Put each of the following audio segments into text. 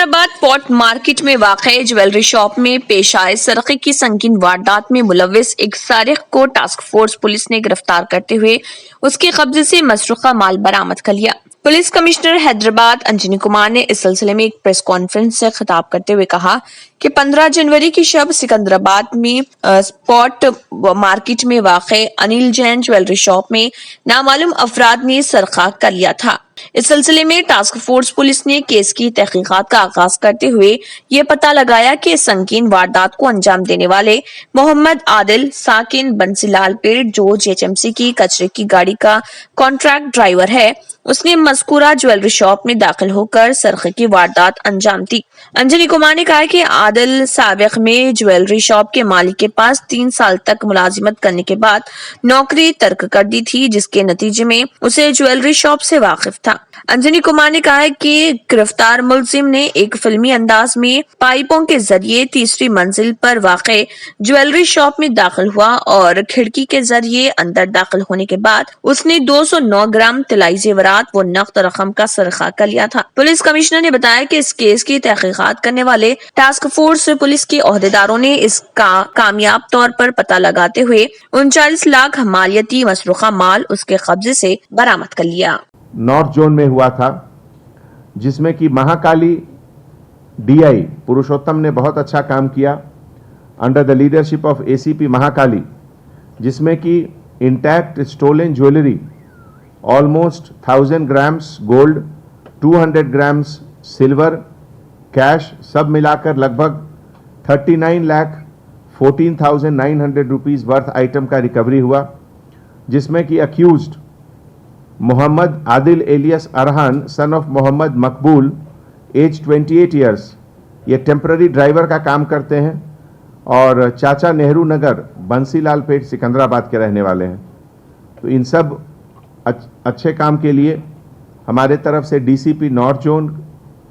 Secunderabad port market में वाक़े jewellery shop में पेश आए सरक़े की संगीन वारदात में मुलव्विस एक सारिक को टास्क फोर्स पुलिस ने गिरफ्तार करते हुए उसके कब्जे से मसरूक़ा माल बरामद कर लिया। पुलिस कमिश्नर हैदराबाद अंजनी कुमार ने इस सिलसिले में एक प्रेस कॉन्फ्रेंस से खिताब करते हुए कहा कि 15 जनवरी की शब सिकंदराबाद में स्पॉट मार्केट में वाक़े अनिल जैन ज्वेलरी शॉप में नामालूम अफराद ने सरक़ा कर लिया था। इस सिलसिले में टास्क फोर्स पुलिस ने केस की तहकीकात का आगाज करते हुए ये पता लगाया कि संगीन वारदात को अंजाम देने वाले मोहम्मद आदिल साकिन बंसीलाल पेट जो जेएचएमसी की कचरे की गाड़ी का कॉन्ट्रैक्ट ड्राइवर है, उसने मज़कूरा ज्वेलरी शॉप में दाखिल होकर सरक़े की वारदात अंजाम दी। अंजनी कुमार ने कहा कि आदिल साबिक में ज्वेलरी शॉप के मालिक के पास 3 साल तक मुलाजिमत करने के बाद नौकरी तर्क कर दी थी, जिसके नतीजे में उसे ज्वेलरी शॉप से वाकिफ था। अंजनी कुमार ने कहा कि गिरफ्तार मुलजिम ने एक फिल्मी अंदाज में पाइपों के जरिए तीसरी मंजिल पर वाक़े ज्वेलरी शॉप में दाखिल हुआ और खिड़की के जरिए अंदर दाखिल होने के बाद उसने 209 ग्राम तिलाई जेवरात व नकद रकम का सरक़ा कर लिया था। पुलिस कमिश्नर ने बताया कि इस केस की तहकीकात करने वाले टास्क फोर्स पुलिस के ओहदेदारों ने इसका कामयाब तौर पर पता लगाते हुए 39 लाख मालियती मसरूक़ा माल उसके कब्जे से बरामद कर लिया। नॉर्थ जोन में हुआ था, जिसमें कि महाकाली डीआई पुरुषोत्तम ने बहुत अच्छा काम किया under the leadership of ACP Mahakali, जिसमें कि intact stolen jewellery almost 1000 grams gold, 200 grams silver, cash सब मिलाकर लगभग 39,14,900 रुपीज़ वर्थ आइटम का रिकवरी हुआ, जिसमें कि accused Mohammad Adil alias Arhan son of Mohammad Maqbool age 28 years, ये टेम्पररी ड्राइवर का काम करते हैं और चाचा नेहरू नगर बंसीलाल पेट सिकंदराबाद के रहने वाले हैं। तो इन सब अच्छे काम के लिए हमारे तरफ से DCP north zone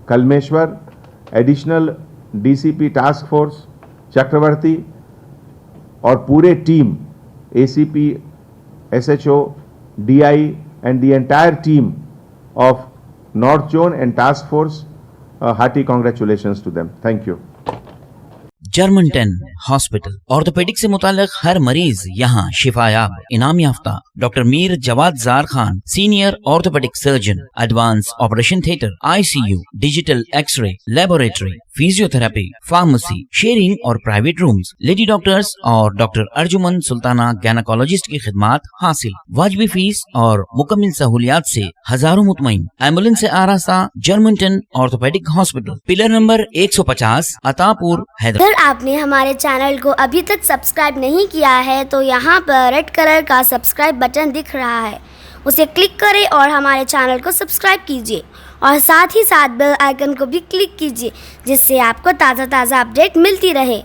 Kalmeshwar, additional DCP task force Chakravarti और पूरे टीम ACP, SHO, DI and the entire team of North Zone and Task Force, hearty congratulations to them. Thank you. German ten hospital orthopaedic से मुताल्लिक हर मरीज यहाँ शिफायाब। इनाम याफ्ता doctor Mir Jawad Zar Khan, senior orthopaedic surgeon, advance operation theatre, ICU, digital X-ray, laboratory, physiotherapy, pharmacy, sharing और private rooms, lady doctors और डॉक्टर अर्जुमन सुल्ताना गैनाकोलॉजिस्ट की खिदमात हासिल। वाजिबी फीस और मुकम्मल सहूलियात से हजारों मुतमईन। एम्बुलेंस से आरास्ता German ten orthopaedic hospital, pillar number 150, Attapur, Hyderabad. आपने हमारे चैनल को अभी तक सब्सक्राइब नहीं किया है तो यहाँ पर रेड कलर का सब्सक्राइब बटन दिख रहा है, उसे क्लिक करें और हमारे चैनल को सब्सक्राइब कीजिए और साथ ही साथ बेल आइकन को भी क्लिक कीजिए, जिससे आपको ताज़ा अपडेट मिलती रहे।